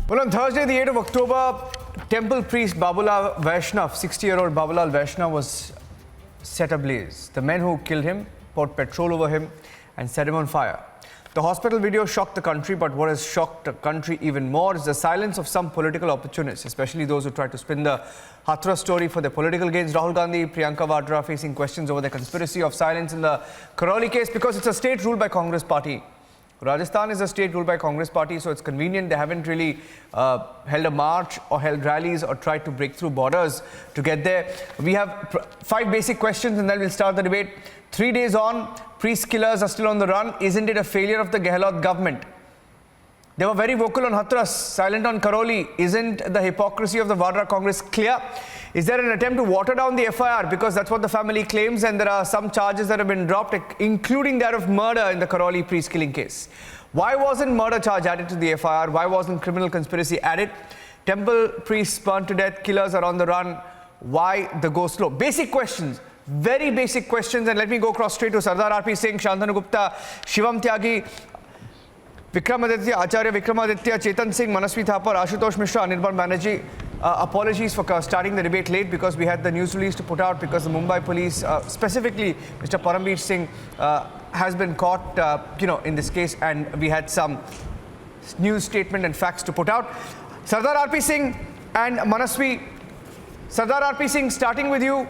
Well, on Thursday, the 8th of October, temple priest Babulal Vaishnav, 60-year-old Babulal Vaishnav, was set ablaze. The men who killed him poured petrol over him and set him on fire. The hospital video shocked the country, but what has shocked the country even more is the silence of some political opportunists, especially those who try to spin the Hathras story for their political gains. Rahul Gandhi, Priyanka Vadra facing questions over the conspiracy of silence in the Karoli case because it's a state ruled by Congress party. Rajasthan is a state ruled by Congress party, so it's convenient. They haven't really held a march or held rallies or tried to break through borders to get there. We have 5 basic questions and then we'll start the debate. 3 days on, priest killers are still on the run. Isn't it a failure of the Gehlot government? They were very vocal on Hathras, silent on Karoli. Isn't the hypocrisy of the Vadra Congress clear? Is there an attempt to water down the FIR? Because that's what the family claims, and there are some charges that have been dropped, including that of murder in the Karoli priest killing case. Why wasn't murder charge added to the FIR? Why wasn't criminal conspiracy added? Temple priests burned to death, killers are on the run. Why the go slow? Basic questions, very basic questions, and let me go across straight to Sardar R.P. Singh, Shantanu Gupta, Shivam Tyagi, Vikramaditya, Acharya Vikramaditya, Chetan Singh, Manasvi Thapar, Ashutosh Mishra, Anirban Banerjee. Apologies for starting the debate late because we had the news release to put out because the Mumbai police, specifically Mr. Paramveer Singh, has been caught, in this case, and we had some news statement and facts to put out. Sardar R.P. Singh and Manasvi. Sardar R.P. Singh, starting with you.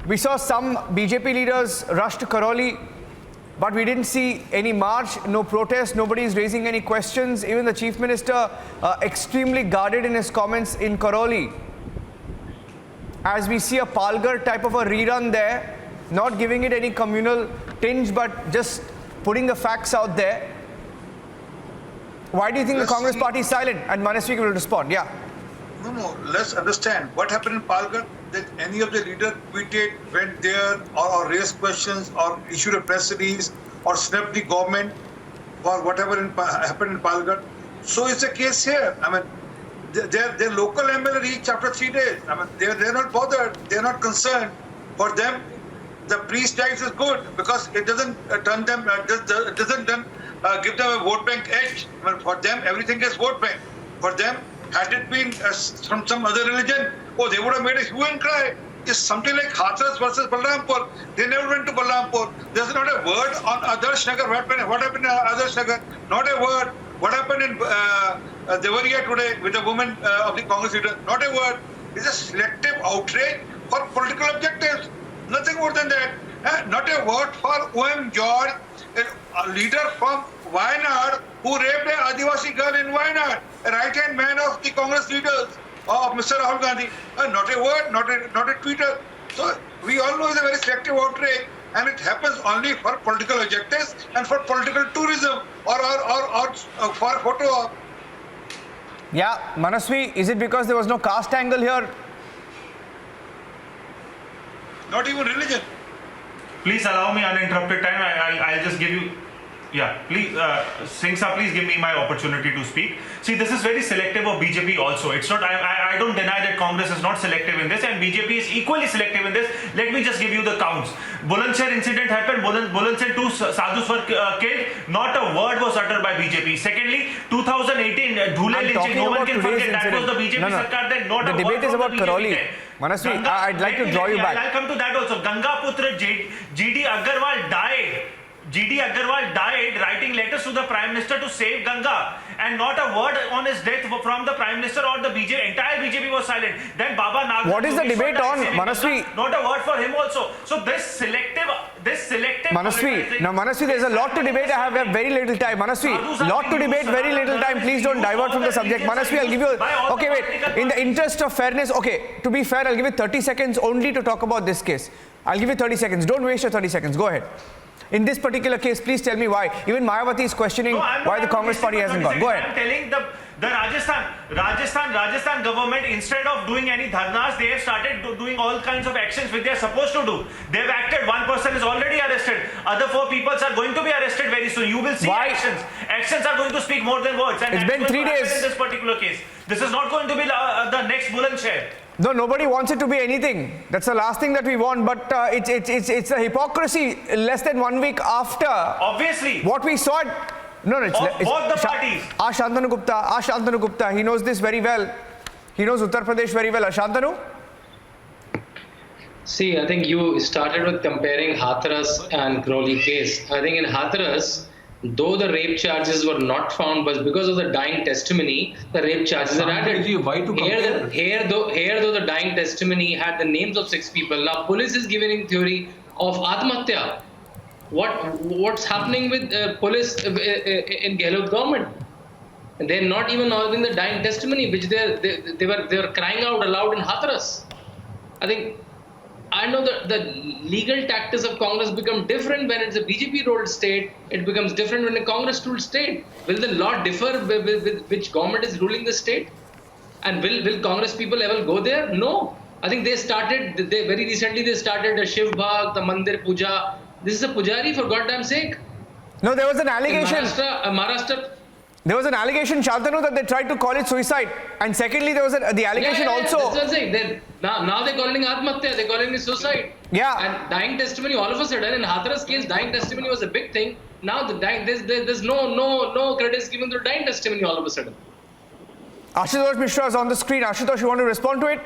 We saw some BJP leaders rush to Karoli, but we didn't see any march, no protest, nobody is raising any questions. Even the Chief Minister extremely guarded in his comments in Karoli. As we see a Palghar type of a rerun there, not giving it any communal tinge, but just putting the facts out there. Why do you think the Congress party is silent? And Manasvi will respond. Yeah. No, let's understand what happened in Palghar. That any of the leaders tweeted, went there, or raised questions, or issued a press release, or snapped the government for whatever happened in Palghar. So it's the case here. I mean, their local MLA reached after 3 days. I mean, they're not bothered. They're not concerned. For them, the pre-strikes is good because it doesn't turn them, it doesn't give them a vote bank edge. I mean, for them, everything is vote bank. For them, had it been from some other religion, they would have made a hue and cry. It's something like Hathras versus Balrampur. They never went to Balrampur. There's not a word on Adarsh Nagar. What happened in Adarsh Nagar? Not a word. What happened in Devariya today with the woman of the Congress leader? Not a word. It's a selective outrage for political objectives. Nothing more than that. Not a word for O.M. George, a leader from Wayanad who raped an Adivasi girl in Wayanad, a right-hand man of the Congress leaders, of Mr. Rahul Gandhi. Not a word, not a tweeter. So we all know it's a very selective outrage, and it happens only for political objectives and for political tourism or for photo op. Yeah, Manasvi, is it because there was no caste angle here? Not even religion. Please allow me uninterrupted time. I'll just give you. Yeah, please, Singh Sir, please give me my opportunity to speak. See, this is very selective of BJP also. It's not, I don't deny that Congress is not selective in this and BJP is equally selective in this. Let me just give you the counts. Bulandshahr incident happened, Bulandshahr 2 sadhus were killed. Not a word was uttered by BJP. Secondly, 2018, Dhule lynching, no one can forget. That was the BJP Sarkar then. Not the a debate word is from about the BJP Karoli. then. Manasvi, I'd like to draw you back. I'll come to that also. Gangaputra GD Agarwal died. GD Agarwal died writing letters to the Prime Minister to save Ganga, and not a word on his death from the Prime Minister or the BJP. Entire BJP was silent. Then Baba Nagpur. What is the debate on, Manasvi? Not a word for him also. So this selective. Manasvi, now Manasvi, there's a lot to debate. I have very little time. Manasvi, lot to debate, very little time. Please don't divert from the subject. Manasvi, I'll give you. Okay, wait. In the interest of fairness, okay. To be fair, I'll give you 30 seconds only to talk about this case. I'll give you 30 seconds. Don't waste your 30 seconds. Go ahead. In this particular case, please tell me why. Even Mayawati is questioning why the Congress party hasn't gone. Go ahead. I'm telling the Rajasthan government, instead of doing any dharnas, they have started doing all kinds of actions which they are supposed to do. They've acted. One person is already arrested. Other 4 people are going to be arrested very soon. You will see actions. Actions are going to speak more than words. And it's been 3 days. In this particular case, this is not going to be the next Bulandshahr. No, nobody wants it to be anything. That's the last thing that we want. But it's a hypocrisy less than 1 week after. Obviously. What we saw No, it's both the parties. Ask Shantanu Gupta. He knows this very well. He knows Uttar Pradesh very well. Shantanu? See, I think you started with comparing Hathras and Crowley case. I think in Hathras, though the rape charges were not found, but because of the dying testimony, the rape charges are added. Why to compare? Here, though the dying testimony had the names of 6 people. Now, police is giving theory of Atmahatya. What's happening with police in Gehlot government? And they're not even honoring the dying testimony, which they were crying out aloud in Hathras. I know that the legal tactics of Congress become different when it's a BJP-ruled state. It becomes different when a Congress-ruled state. Will the law differ with which government is ruling the state? And will Congress people ever go there? No. I think very recently they started a Shiv Bhag, the Mandir Puja. This is a pujari, for God's sake. No, there was an allegation. In Maharashtra. There was an allegation, Shantanu, that they tried to call it suicide. And secondly, there was the allegation also. That's what I'm saying. Now they're calling it Atmahatya, they're calling it suicide. Yeah. And dying testimony, all of a sudden, in Hathras case, dying testimony was a big thing. Now there's no credit given to dying testimony all of a sudden. Ashutosh Mishra is on the screen. Ashutosh, you want to respond to it?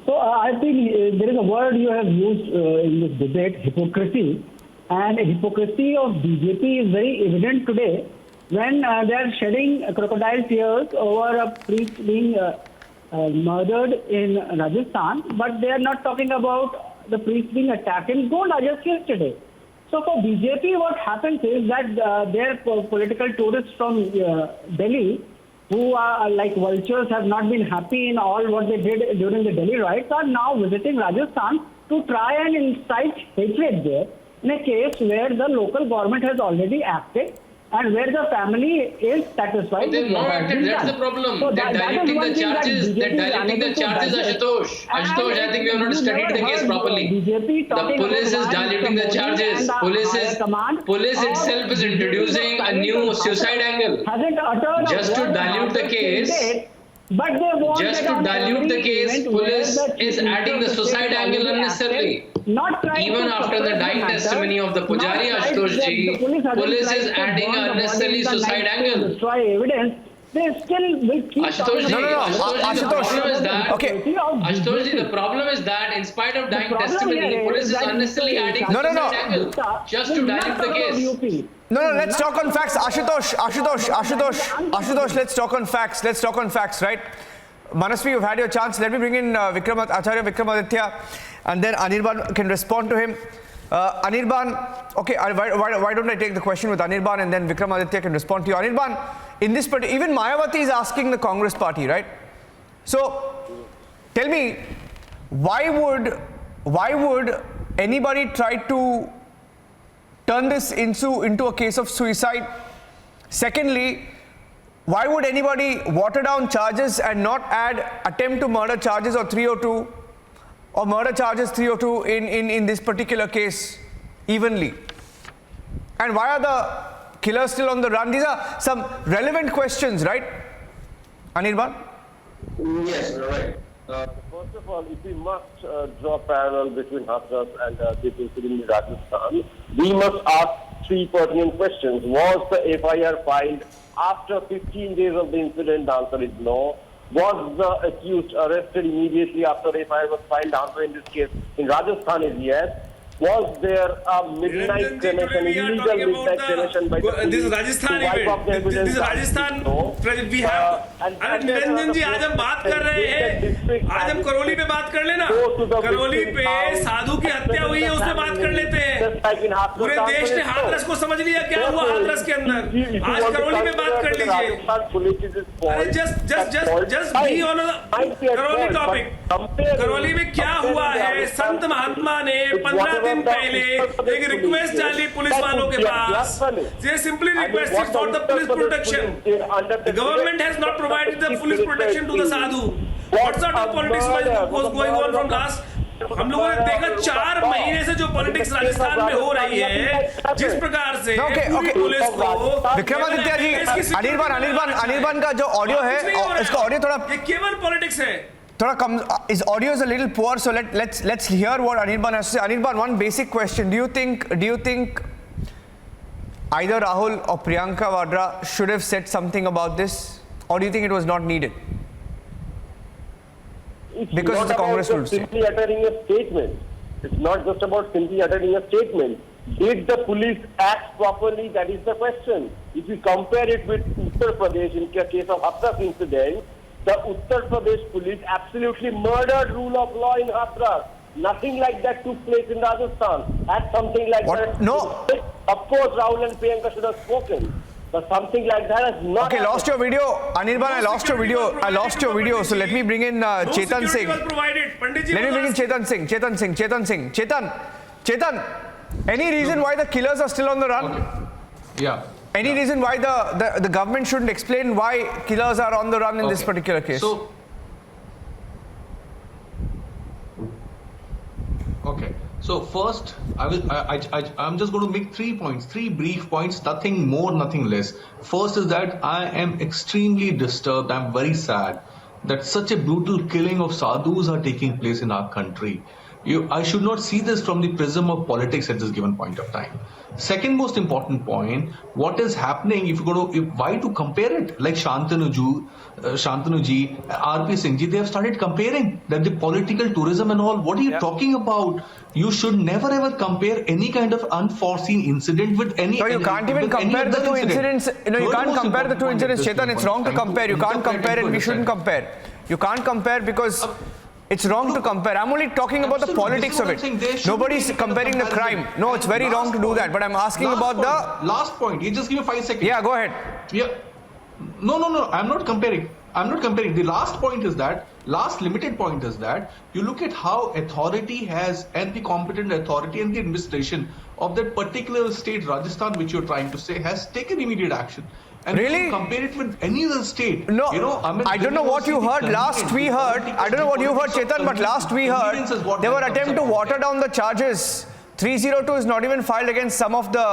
So I think there is a word you have used in this debate, hypocrisy. And hypocrisy of BJP is very evident today when they are shedding crocodile tears over a priest being murdered in Rajasthan, but they are not talking about the priest being attacked in Gonda just yesterday. So for BJP, what happens is that their political tourists from Delhi, who are like vultures, have not been happy in all what they did during the Delhi riots, are now visiting Rajasthan to try and incite hatred there in a case where the local government has already acted and where the family is satisfied. They've not acted, that's the problem. So they're diluting the charges. Ashutosh, I think we have not studied the case properly. The police is diluting the charges. Police itself is introducing a new suicide angle. Just to dilute the case. But they want just to dilute the case, police is adding the suicide angle unnecessarily. Even after the dying testimony of the Pujari Ashutosh ji, police is adding an unnecessary suicide angle. Destroy evidence. They still will keep Ashutosh ji, Ashutosh ji, the problem is that in spite of dying testimony, police is unnecessarily adding suicide angle just to dilute the case. No, let's talk on facts. Ashutosh, let's talk on facts, right? Manasvi, you've had your chance. Let me bring in Acharya Vikramaditya, and then Anirban can respond to him. Anirban, okay, why don't I take the question with Anirban and then Vikramaditya can respond to you. Anirban, in this part, even Mayawati is asking the Congress party, right? So, tell me, why would anybody try to turn this into a case of suicide? Secondly, why would anybody water down charges and not add attempt to murder charges or 302 or murder charges 302 in this particular case evenly? And why are the killers still on the run? These are some relevant questions, right? Anirban? Yes, you're right. First of all, if we must draw parallel between Hathras and this incident in Rajasthan, we must ask 3 pertinent questions. Was the FIR filed after 15 days of the incident? The answer is no. Was the accused arrested immediately after the FIR was filed? The answer in this case in Rajasthan is yes. Was there a midnight cremation, illegal midnight cremation by the police? This is Rajasthan event. This is Rajasthan. We have. अरे निरंजन जी, आज हम बात कर रहे हैं. आज हम करौली पे बात कर लेना. करौली पे साधु की हत्या हुई है, उस पे बात कर लेते हैं. पूरे देश ने हाथरस को समझ लिया क्या हुआ हाथरस के अंदर. आज करौली में बात कर लीजिए. अरे just be on the Karauli topic. Karauli में क्या हुआ है? संत महात्मा ने 15 दिन पहले एक रिक्वेस्ट डाली पुलिस वालों के पास. They simply requested for the police protection. The government has not provided the police protection to the sadhu. What sort of politics was going on from last? हम लोगों ने देखा 4 महीने से जो पॉलिटिक्स राजस्थान में हो रही है, जिस प्रकार से पूरी पुलिस को विक्रमादित्य जी, अनिर्बान का जो ऑडियो है, इसका ऑडियो थोड़ा, ये केवल पॉलिटिक्स है. थोड़ा कम, his audio is a little poor, so let's hear what Anirban has to say. Anirban, one basic question: Do you think either Rahul or Priyanka Vadra should have said something about this, or do you think it was not needed? Because not it's a Congress about rule just simply uttering a statement. It's not just about simply uttering a statement. Did the police act properly? That is the question. If you compare it with Uttar Pradesh, in the case of Hathras incident, the Uttar Pradesh police absolutely murdered rule of law in Hathras. Nothing like that took place in Rajasthan. Had something like What? that. No. Of course, Rahul and Priyanka should have spoken. But something like that has not. Okay, lost your video. Anirban, I lost your video. I lost your video. So let me bring in Chetan Singh. Was provided. Pandit ji Let me was bring in asked- Chetan Singh. Chetan, any reason why the killers are still on the run? Okay. Yeah. Any reason why the government shouldn't explain why killers are on the run in this Okay. particular case? So, okay. So first, I'm just going to make 3 points, 3 brief points, nothing more, nothing less. First is that I am extremely disturbed. I'm very sad that such a brutal killing of sadhus are taking place in our country. I should not see this from the prism of politics at this given point of time. Second most important point, what is happening why to compare it? Like Shantanu ji, RP Singh ji, they have started comparing that the political tourism and all. What are you talking about? You should never ever compare any kind of unforeseen incident with any. No, you can't even compare the two incidents. No, you can't compare the two incidents, Chetan. It's wrong to compare. You can't compare and we shouldn't compare. You can't compare because it's wrong to compare. I'm only talking about the politics of it. Nobody's comparing the crime. No, it's very wrong to do that. But I'm asking about the last point. You just give me 5 seconds. Yeah, go ahead. Yeah. No. I'm not comparing. The last limited point is that you look at how authority has, and the competent authority and the administration of that particular state, Rajasthan, which you're trying to say, has taken immediate action. And Really? if you compare it with any other state. No, I don't know there what you was heard. the Last we heard, I don't know what you heard, Chetan, but last we heard, convenience is what they were comes attempt to about water there. down the charges. 302 is not even filed against some of the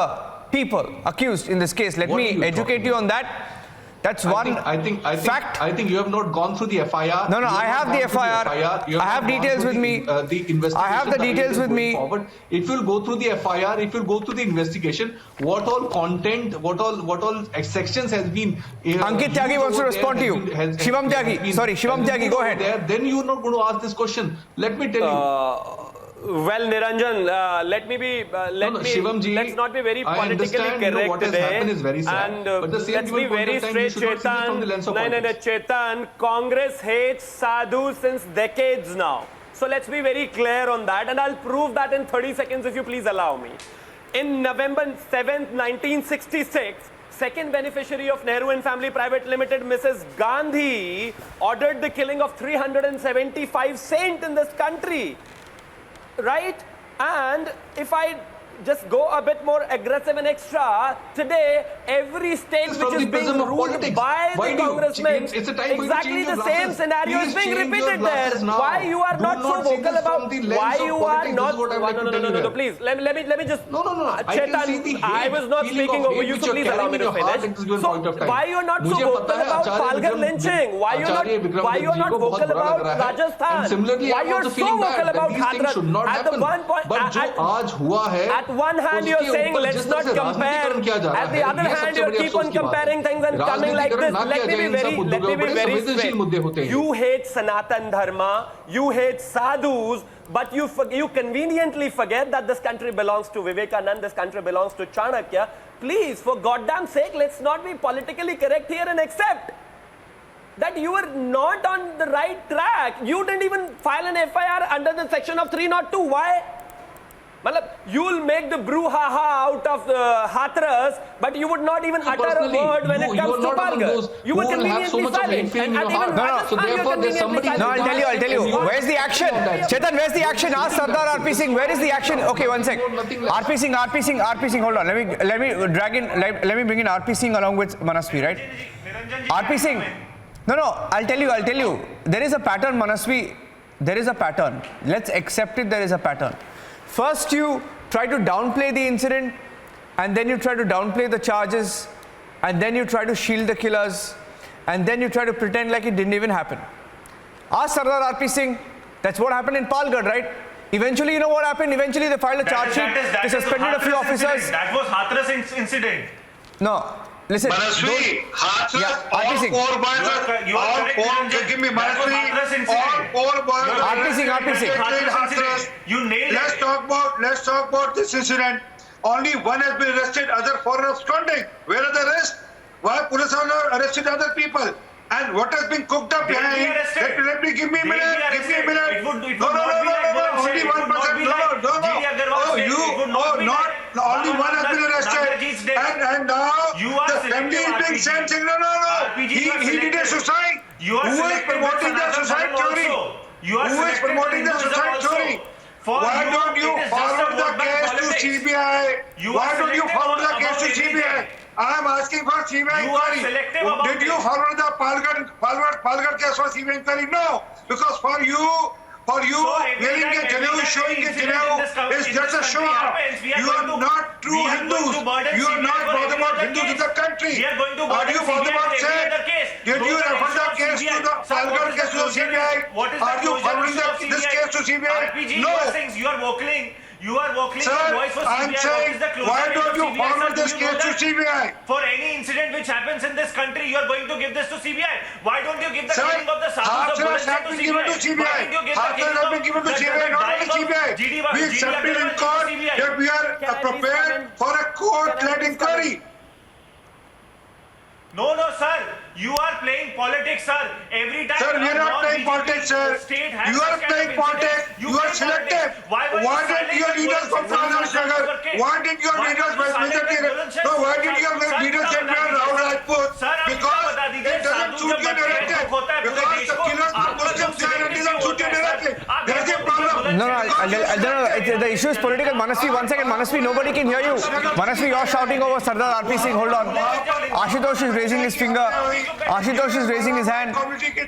people accused in this case. Let What are me you educate talking you on that. That's one fact. I think you have not gone through the FIR. No, You I have not the gone through FIR. You I have not gone details through with me. The investigation. I have the that details is with going me. Forward. If you'll go through the FIR, if you'll go through the investigation, what all content, what all sections has been. Ankit Tyagi wants to respond to you. Shivam Tyagi, go ahead. Then you're not going to ask this question. Let me tell you. Well, Niranjan, let me be. Shivamji, let's not be very I politically understand, correct what has today. happened is very sad. And But the same let's be given point very of time, you straight, should not see this from the lens of Chetan. No, politics. Chetan. Congress hates sadhus since decades now. So let's be very clear on that, and I'll prove that in 30 seconds if you please allow me. In November 7th, 1966. Second beneficiary of Nehru and Family Private Limited, Mrs. Gandhi, ordered the killing of 375 saints in this country. Right? And if I just go a bit more aggressive and extra, today every state It's which from is the being prism of ruled politics. by Why the do you- congressmen, it's a time for you to exactly change the your same glasses. scenario is Please being change your repeated there. glasses now. Why you are Do not so not see this vocal from about the lens why of you are politics. This not is what I would like to tell you no, there. please let me just No. I can see the Chetan, I hate, was not feeling speaking of over hate you, which so you're please allow carrying me in to your heart finish. at this given So point of time. why you are not so मुझे vocal पता है about Acharya Palghar Vikram- lynching? Why you are Acharya not Vikramaditya vocal जी को बहुत about बुरा लग रहा है. Rajasthan? And similarly, Why I'm you are also so feeling bad vocal that about these things Hathras? should not At the happen. one point, But जो आज हुआ है, at one hand you're उसके saying ऊपर let's जिस not तरह से compare. राजनीतिकरण किया जा रहा At the है, other ये hand सबसे you बड़ी keep अफसोस on की बात है. comparing things and coming like राजनीतिकरण this. ना Let किया me जाए be इन सब very मुद्दों के ऊपर, very संवेदनशील straight. मुद्दे होते हैं. You hate Sanatan Dharma, you hate sadhus, but you conveniently forget that this country belongs to Vivekanand, this country belongs to Chanakya. Please, for goddamn sake, let's not be politically correct here and accept that you were not on the right track. You didn't even file an FIR under the section of 302. Why? You'll make the brouhaha out of the Hathras, but you would not even utter a word when it comes to Palghar. You were conveniently silent. And even So therefore, there's somebody. No, I'll tell you. Where's the action? Chetan, where's the action? Ask Sardar RP Singh. Where is the action? Okay, one sec. RP Singh, hold on. Let me bring in RP Singh along with Manasvi, right? RP Singh. No, I'll tell you. There is a pattern, Manasvi. There is a pattern. Let's accept it, there is a pattern. First you try to downplay the incident, and then you try to downplay the charges, and then you try to shield the killers, and then you try to pretend like it didn't even happen. Ask Sardar RP Singh, that's what happened in Palghar, right? Eventually, you know what happened? Eventually, they filed a charge sheet. They suspended a few officers. That was Hathras incident. No, listen. Manasvi, Hathras, Yeah, all RP Singh. 4 boys You are all correct, 4, Niranjan. give me That was Manasvi, Hathras incident. all 4 boys You are RP Singh, correct, RP Singh. Hathras incident. You nailed Let's it. talk about this incident. Only one has been arrested, other 4 are absconding. Where are the rest? Why police have not arrested other people? And what has been cooked up They'll be behind? arrested. Let me give me a They'll be minute. Give me a arrested. minute. It would No, not be like Mohan only said. It one would not person. be No, like no. G.D. Agarwal Oh, said. you. It would not Oh, be not. like Only one has been arrested. Nandajit's death. And now You are the family is selective, being RPG. sent. No. RPG, He you are did a selective. suicide. You are Who is selective promoting with the Sanatana suicide Dharma theory? also. You are Who is selective promoting with the Hinduism suicide also. theory? For Why you, don't you it is just a forward the vote bank case to politics. CBI? You Why are don't you selective forward the about case to CBI? everything. I am asking for CBI You are inquiry. selective about Did you it. forward the Palghat case for CBI inquiry? No, because for you So every wearing time- a every Janeau, time showing any a incident Janeau in this is just a country show off. happens, we are You are going to- not true we are going Hindus. to burden You are CBI not for bothered every about other Hindus in case. the country. We are going to Are burden you bothered CBI about for every say? other case. Did you Those are refer the issues of case to CBI. the Sir, what Palghat is the case to the closure? CBI? What is the Are you closure forwarding issue of this CBI? case to CBI? RPG, No. you are saying you are vocalizing. You are vocalizing Sir, your voice for CBI. I'm What saying, is the closure why date don't of you CBI, forward sir? this Do you know case to that? CBI? For any incident which happens in this country, you are going to give this to CBI. Why don't you give the Sir, killing of the sadhus of Hathras Buddhism have to been given to CBI? Why CBI. don't you give the Hathras killing have of been given to the CBI, not dying only of CBI. GD We accepted in Agarwal court to CBI? that we are Can I please prepared come in? for a court-led inquiry. No, sir. You are playing politics, sir. Every time. Sir, we are not playing non-BJP politics, sir. state has You are such kind playing of politics. incidents, You are play selective. politics. Why were Why you did silent your when leaders Bullenshaw from Fazal was Nagar? case? Why did your Why leaders were you silent Balwinder when Ji? Bullenshaw No, was why did your case? leaders Sir, get me on बता Rahul दीजिए। Rajput? Sir, आप Because बता दीजिए, it doesn't Sadhu suit जब your बच्चे narrative. दुख होता है पूरे Because देश the को, killers of आपका Muslims जो are it doesn't suit your narrative. There is a problem. No, the issue is political. Manasvi, one second. Manasvi, nobody can hear you. Manasvi, you're shouting over Sardar RP Singh. Hold on. Ashutosh is raising his finger. Ashutosh is raising his hand.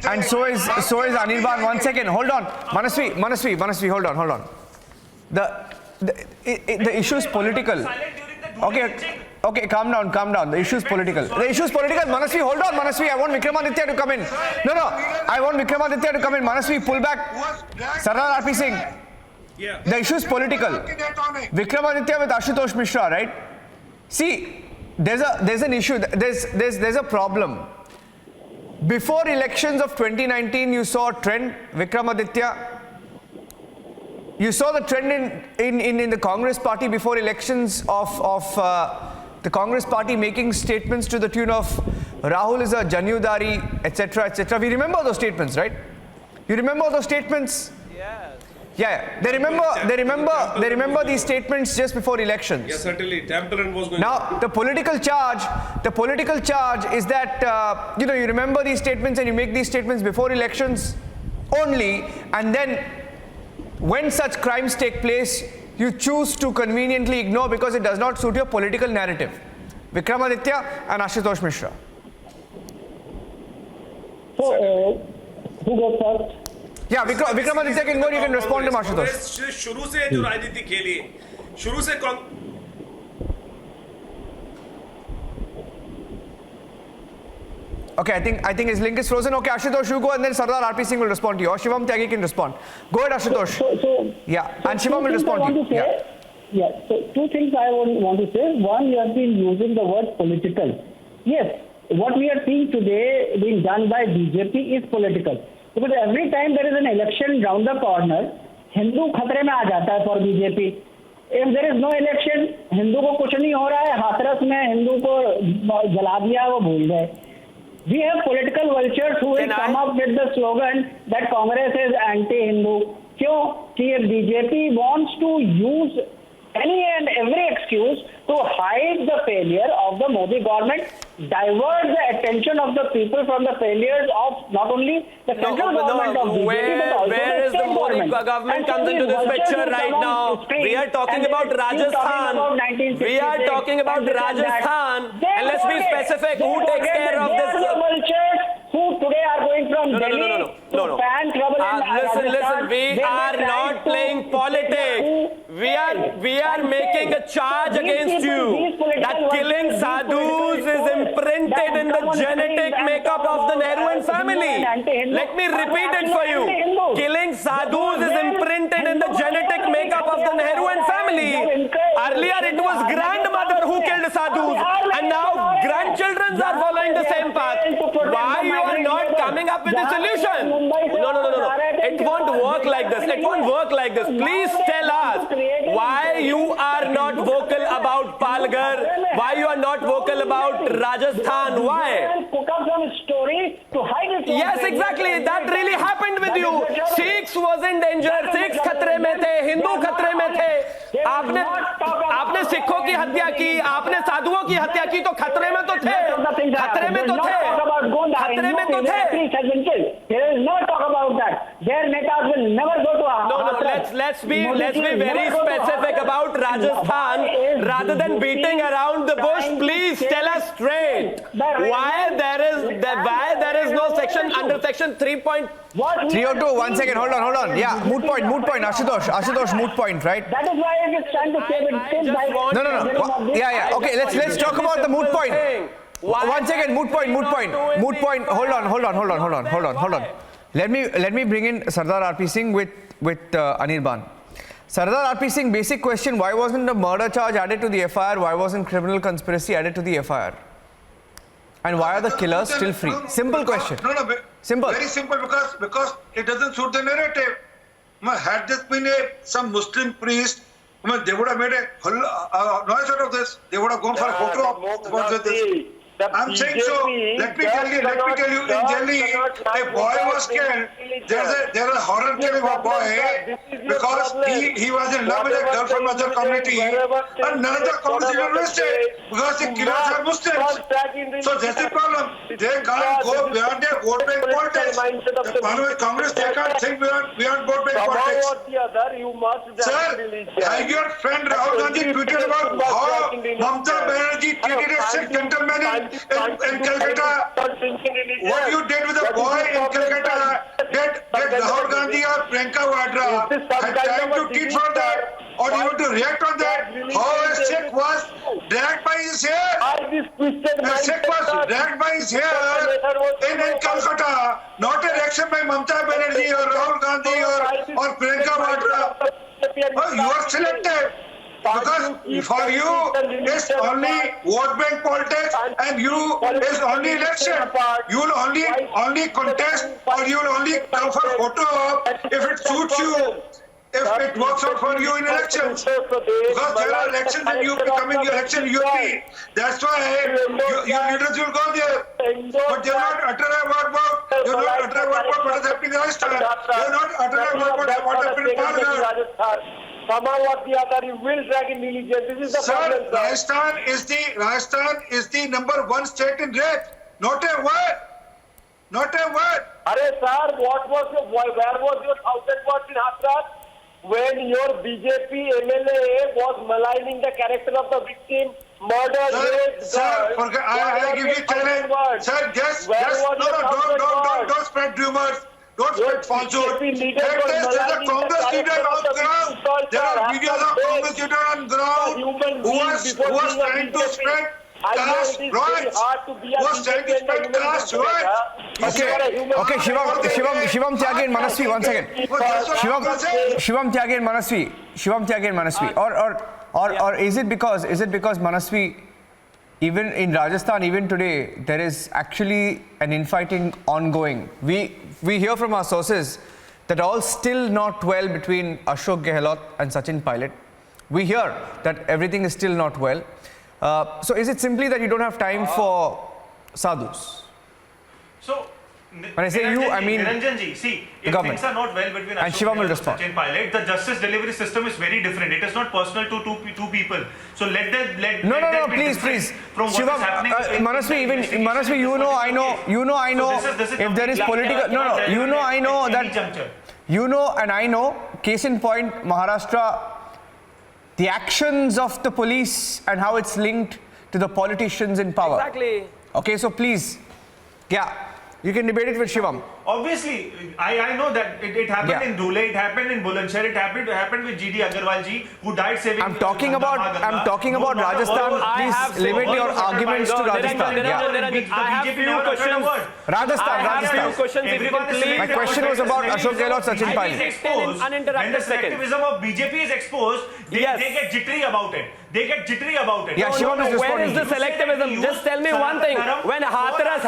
And so is Anirban. 1 second. Hold on. Manasvi, hold on. The issue is political. Okay, calm down. The issue is political. Manasvi, hold on. Manasvi, I want Vikramaditya to come in. No, I want Vikramaditya to come in. Manasvi, pull back. Sardar RP Singh. Yeah. The issue is political. Vikramaditya with Ashutosh Mishra, right? See, there's an issue. There's a problem. Before elections of 2019, you saw a trend, Vikramaditya. You saw the trend in the Congress party before elections of the Congress party making statements to the tune of Rahul is a Janyudari, etc. We remember those statements, right? You remember those statements? Yes. Yeah. They remember these statements just before elections. Yes, certainly. Tampering was going Now, the political charge is that, you remember these statements and you make these statements before elections only, and then when such crimes take place, you choose to conveniently ignore because it does not suit your political narrative. Vikramaditya and Ashutosh Mishra. So, who goes first? Yeah, Vikramaditya can go, you can respond to Ashutosh. Congress शुरू से जो राजनीति खेली है, शुरू से Okay, I think his link is frozen. Okay, Ashutosh, you go and then Sardar RP Singh will respond to you. Or Shivam Tyagi can respond. Go ahead, Ashutosh. And Shivam will respond to you. Yeah, so two things I want to say. One, you have been using the word political. Yes, what we are seeing today being done by BJP is political. Because every time there is an election round the corner, Hindu खतरे में आ जाता है for BJP. If there is no election, Hindu को कुछ नहीं हो रहा है, हाथरस में हिंदू को जला दिया, वो भूल गए. We have political vultures who will come up with the slogan that Congress is anti-Hindu. क्यों? कि BJP wants to use any and every excuse to hide the failure of the Modi government, divert the attention of the people from the failures of not only the central government of BJP, but also where is the Modi government comes into this picture right now? We are talking about Rajasthan. We are talking about Rajasthan. And let's be specific. Who takes care of this? Who today are going from Delhi to fan trouble in Listen. We are not playing politics. We are making a charge against you that killing sadhus is imprinted in the genetic makeup of the Nehruan family. Let me repeat it for you. Killing sadhus is imprinted in the genetic the Nehru and family. Earlier it was grandmother who killed sadhus, and now grandchildren are following the same path. Why you are not coming up with a solution? No. It won't work like this. It won't work like this. Please tell us why you are not vocal about Palghar, why you are not vocal about Rajasthan, why? Yes, exactly. That really happened with you. Sikhs was in danger. Sikhs खतरे में थे, हिंदू खतरे में थे. आपने सिखों की हत्या की, आपने साधुओं की हत्या की, तो खतरे में तो थे. खतरे में तो थे. खतरे में तो थे. There is no talk about that. Their netas will never go to a No. Let's be very specific about Rajasthan rather than beating around the bush. Please tell us straight why there is no section under section 302. 1 second. Hold on. Yeah, moot point. Ashutosh, moot point, right? That is why I was trying to say it. No. Yeah. Okay, let's talk about the moot point. 1 second. Moot point. Hold on. Let me bring in Sardar RP Singh with Anirban. Sardar RP Singh, basic question: why wasn't a murder charge added to the FIR? Why wasn't criminal conspiracy added to the FIR? And why are the killers still free? Simple question. No. Simple. Very simple, because it doesn't suit the narrative. Had this been some Muslim priest, they would have made a noise out of this. They would have gone for a photo of this. I'm saying so. Let me tell you, in Delhi, a boy was killed. There's a horror killing of a boy because he was in love with a girl from another community, and none of the community were arrested because the killers are Muslims. So that's the problem. They can't go beyond their vote bank politics. The problem with Congress, they can't think beyond vote bank politics. Sir, your friend Rahul Gandhi tweeted about how Mamata Banerjee treated a Sikh gentleman in Calcutta. What you did with the boy in Calcutta, did Rahul Gandhi or Priyanka Vadra had time to teach for that? Or you want to react on that? How a Sikh was dragged by his hair? A Sikh was dragged by his hair in Calcutta. Not a reaction by Mamata Banerjee or Rahul Gandhi or Priyanka Vadra. Oh, you are selective. Because for you, it's only vote bank politics, and you is only election. You will only contest, or you will only come for photo if it suits you, if it works out for you in elections. Because there are elections in UP coming, election in UP. That's why your leaders will go there. But they will not utter a word about what is happening in Rajasthan. They will not utter a word about what happened in Palghar. Somehow or the other, you will drag in religion. This is the problem. Rajasthan is the number one state in red. Not a word. Arey sir, where was your 1,000 words in Hathras when your BJP MLA was maligning the character of the victim, murdered? Sir, I give you challenge. Sir, don't spread rumors. Don't spread falsehood. There's a Congress leader on the ground. There are videos of Congress leader on the ground who was trying to spread caste riots. Okay, Shivam Tyagi and Manasvi, 1 second. Shivam Tyagi and Manasvi. Or is it because Manasvi, even in Rajasthan, even today, there is actually an infighting ongoing. We hear from our sources that all still not well between Ashok Gehlot and Sachin Pilot. We hear that everything is still not well. So is it simply that you don't have time for sadhus? So, when I say you, I mean Niranjanji, see, if government. things are not well between And Ashok Shivam will Gehlot respond. and Sachin Pilot, the justice delivery system is very different. It is not personal to two people. So let No, please. From what Shivam, is happening Manasvi, you know, I know. So this is if there is political, I know that. You know, and I know. Case in point, Maharashtra. The actions of the police and how it's linked to the politicians in power. Exactly. Okay, so please, yeah. You can debate it with Shivam. Obviously, I know that it happened Yeah. in Dhule, it happened in Bulandshahr, it happened with GD Agarwal ji, who died saving. I'm talking about Rajasthan. Please limit your arguments to Rajasthan. Yeah. I have few questions. Rajasthan. If you can please. My question was about Ashok Gehlot, Sachin BJP is Pilot. exposed, when the selectivism of BJP is exposed, they get jittery about it. Yeah, Shivam is Where responding. is the selectivism? Just tell me one thing. When Hathras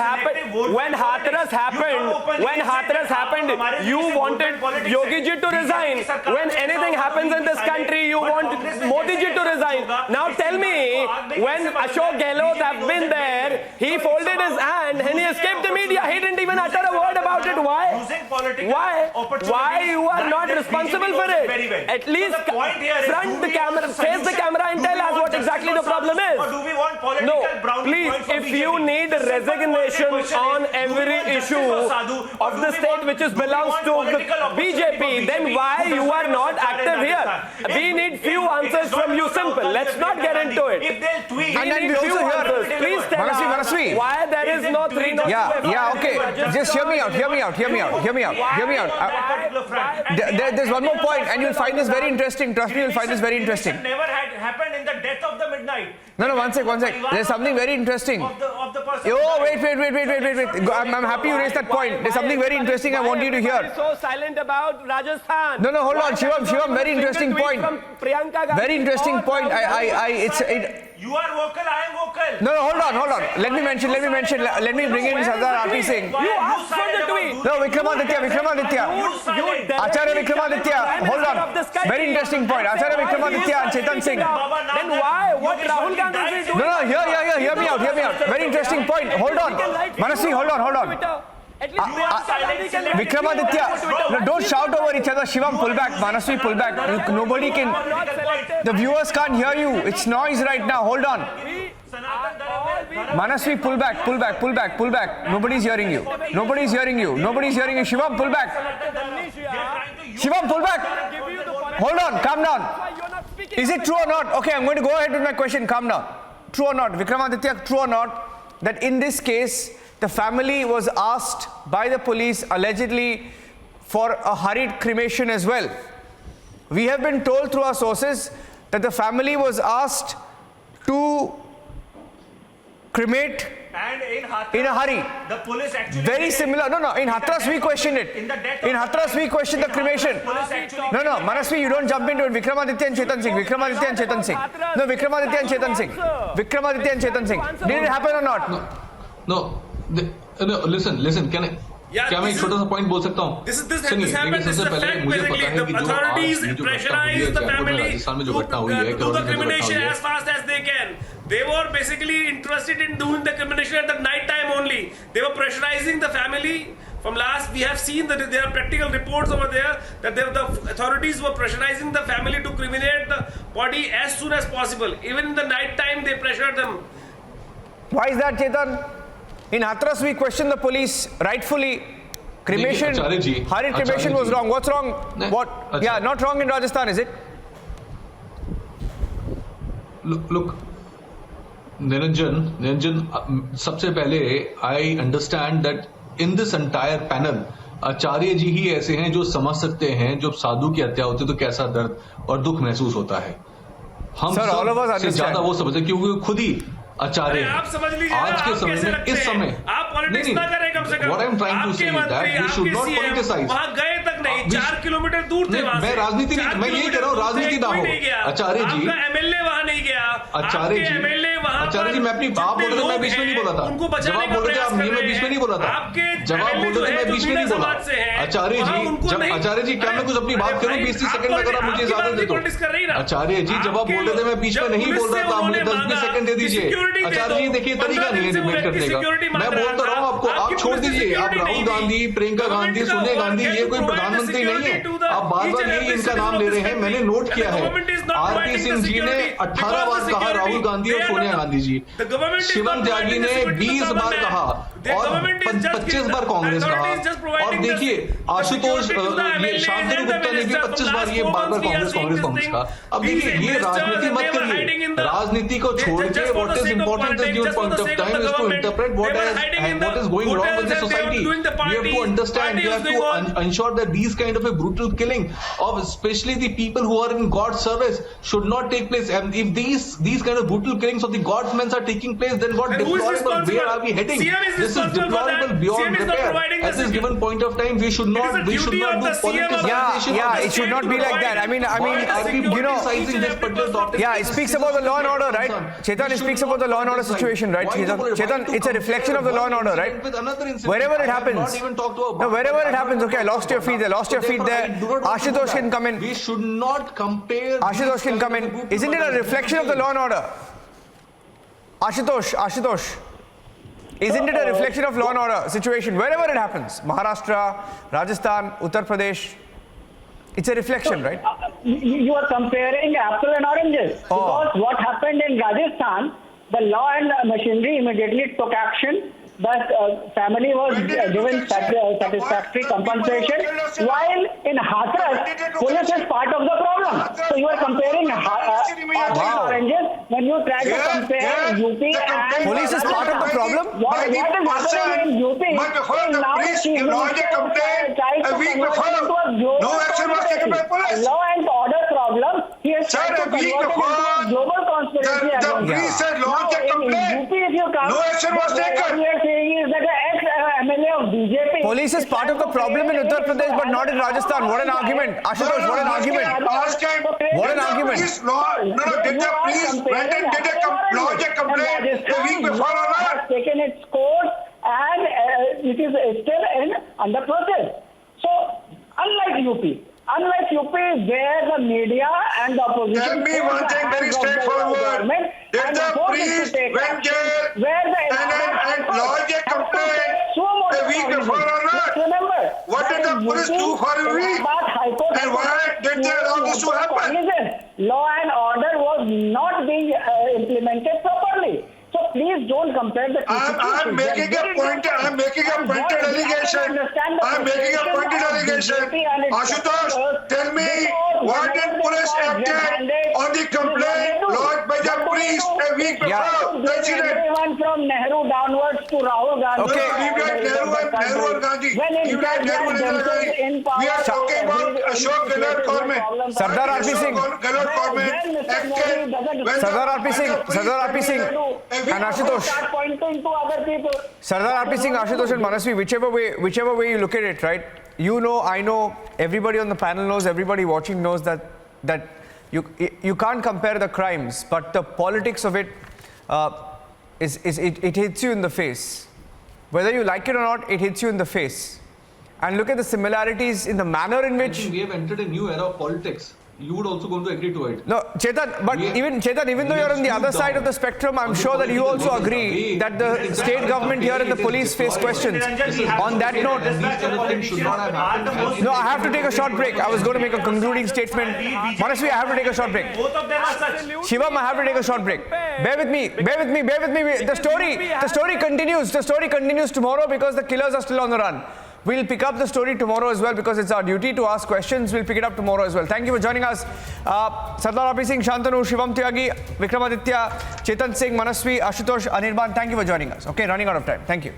happened, you wanted Yogi ji to resign. When anything happens in this country, you want Modi ji to resign. Now tell me, when Ashok Gehlot have been there, he folded his hand and he escaped the media. He didn't even utter a word about it. Why? Why you are not responsible for it? At least front the camera, face the camera and tell us what exactly the problem is. Or do we want political No, brownie please, points for if BJP? you need resignation on every issue of the state which belongs to the BJP, then why you are not active here? We need few answers from you, simple. Let's not get into it. If they'll tweet, And then we also hear, Please tell Manasvi. us why there is no 3-0. Yeah, okay. Just hear me out. There's one more point, and you'll find this very interesting. Trust me, you'll find this very interesting. Never had happened in the death of the midnight. No, one sec. There's something very interesting. Of the person. Oh, wait. I'm happy you raised that point. There's something very interesting I want you to hear. So silent about Rajasthan. No, hold on, Shivam, very interesting point. Very interesting point. You are vocal, I am vocal. No, hold on. Let me bring in Sardar RP Singh. You asked for the tweet. No, Vikramaditya. Acharya Vikramaditya. Hold on. Very interesting point. Acharya Vikramaditya and Chetan Singh. Then why? What Rahul Gandhi is doing? No, hear me out. Very interesting point. Hold on. Manasvi, hold on. At least Vikramaditya. No, don't shout over each other. Shivam, pull back. Manasvi, pull back. Nobody can. The viewers can't hear you. It's noise right now. Hold on. Manasvi, pull back. Nobody's hearing you. Shivam, pull back. Shivam, pull back. Hold on. Calm down. Is it true or not? Okay, I'm going to go ahead with my question. Calm down. True or not? Vikramaditya, true or not? That in this case, the family was asked by the police allegedly for a hurried cremation as well. We have been told through our sources that the family was asked to cremate And in a hurry. The police actually. Very similar. No. In Hathras we questioned it. In Hathras we questioned the cremation. No. Manasvi, you don't jump into it. Vikramaditya and Chetan Singh. No, Vikramaditya and Chetan Singh. Did it happen or not? No, listen. क्या मैं एक छोटा सा point बोल सकता हूँ? This happened. This is a fact. Basically, the authorities pressurize the family to do the cremation as fast as they can. They were basically interested in doing the cremation at the night time only. They were pressurizing the family. From last, we have seen that there are practical reports over there that the authorities were pressurizing the family to cremate the body as soon as possible. Even in the night time, they pressured them. Why is that, Chetan? In Hathras we questioned the police rightfully. Cremation, hurried cremation was wrong. What's wrong? What? Yeah, not wrong in Rajasthan, is it? Look, Niranjan, सबसे पहले I understand that in this entire panel, आचार्य जी ही ऐसे हैं जो समझ सकते हैं जब साधु की हत्या होती है तो कैसा दर्द और दुख महसूस होता है. हम सब से ज्यादा वो समझते हैं क्योंकि खुद ही आचार्य आप समझ लीजिए आज के समय में इस समय आप पॉलिटिक्स ना करें कम से कम. What I'm trying to say is that we should not politicize. वहाँ गए तक नहीं, 4 किलोमीटर दूर थे वहाँ से. मैं राजनीति नहीं, मैं यही कह रहा हूँ राजनीति ना हो. आचार्य जी, आपका एमएलए वहाँ नहीं गया. आचार्य जी, आचार्य जी, मैं अपनी आप बोल रहे थे मैं बीच में नहीं बोला था. जवाब बोल रहे थे आप, मैं बीच में नहीं बोला था. जवाब बोल रहे थे मैं बीच में नहीं बोला. आचार्य जी क्या मैं कुछ अपनी बात करूँ 20-30 सेकंड में अगर आप मुझे इजाजत दे तो. आचार्य जी जब आप बोल रहे थे मैं बीच में नहीं बोल रहा था, मुझे 10-20 सेकंड दे दीजिए. आचार्य जी देखिए तरीका नहीं है डिबेट करने का. मैं बोलता रहा हूँ आपको, आप छोड़ दीजिए. आप राहुल गांधी, प्रियंका गांधी, सोनिया गांधी ये कोई प्रधानमंत्री नहीं है. आप बार-बार यही इनका नाम ले रहे हैं. मैंने नोट किया है आरपी सिंह जी ने 18 बार कहा राहुल गांधी और सोनिया गांधी जी. शिवम त्यागी ने 20 बार कहा और 25 बार कांग्रेस कहा। और देखिए आशुतोष शांतनु गुप्ता ने भी 25 बार ये बार कांग्रेस कहा। अब देखिए ये राजनीति मत करिए, राजनीति को छोड़ के what is important is your point of time is to interpret what is going wrong with the society. We have to understand, we have to ensure that these kind of a brutal killing of especially the people who are in God's service should not take place. And if these kind of brutal killings of the God's men are taking place, then what deplorable, where are we heading? This is deplorable beyond repair. At this given point of time, we should not do politicization. Yeah, it should not be like that. I mean, you know, yeah, it speaks about the law and order, right? Chetan, it speaks about the law and order situation, right? Chetan, it's a reflection of the law and order, right? Wherever it happens. No, wherever it happens, okay, I lost your feet there. Ashutosh can come in. We should not compare. Ashutosh can come in. Isn't it a reflection of the law and order? Ashutosh. Isn't it a reflection of law and order situation? Wherever it happens. Maharashtra, Rajasthan, Uttar Pradesh. It's a reflection, right? You are comparing apples and oranges. Because what happened in Rajasthan, the law and machinery immediately took action. The family was given satisfactory compensation, while in Hathras, police is part of the problem. So you are comparing apples and oranges when you try to compare UP and... Police is part of the problem? What is happening in UP is now the chief minister tries to convert it into a global conspiracy. Law and order problem, he has tried to convert it into a global conspiracy. In UP, if you come, no action was taken. Is that an ex-MLA of BJP. Police is part of the problem in Uttar Pradesh, but not in Rajasthan. What an argument. Ashutosh, what an argument. What an argument. Did the police went and did a lodge a complaint a week before or not? Has taken its course and it is still under process. So, unlike UP where the media and the opposition... Tell me one thing very straightforward. Did the police went there and lodge a complaint a week before or not? Remember, what did the police do for a week? And why did they allow this to happen? Law and order was not being implemented properly. So please don't compare the two. I'm making a pointed allegation. Ashutosh, tell me, why did police acted on the complaint lodged by the police a week before the incident? Everyone from Nehru downwards to Rahul Gandhi. Okay, leave that Nehru and Gandhi. Leave that Nehru and Gandhi. We are talking about Ashok Gehlot government. Sardar RP Singh. Gehlot government acted. Sardar RP Singh. And Ashutosh. Sardar RP Singh, Ashutosh and Manasvi, whichever way you look at it, right? You know, I know, everybody on the panel knows, everybody watching knows that you can't compare the crimes, but the politics of it, it hits you in the face. Whether you like it or not, it hits you in the face. And look at the similarities in the manner in which... We have entered a new era of politics. You would also going to agree to it. No, Chetan, but even though you're on the other side of the spectrum, I'm sure that you also agree that the state government here and the police face questions. On that note, no, I have to take a short break. I was going to make a concluding statement. Manasvi, I have to take a short break. Both of them are such. Shivam, I have to take a short break. Bear with me. The story continues. The story continues tomorrow because the killers are still on the run. We'll pick up the story tomorrow as well because it's our duty to ask questions. We'll pick it up tomorrow as well. Thank you for joining us. Sardar RP Singh, Shantanu, Shivam Tyagi, Vikramaditya, Chetan Singh, Manasvi, Ashutosh, Anirban, thank you for joining us. Okay, running out of time. Thank you.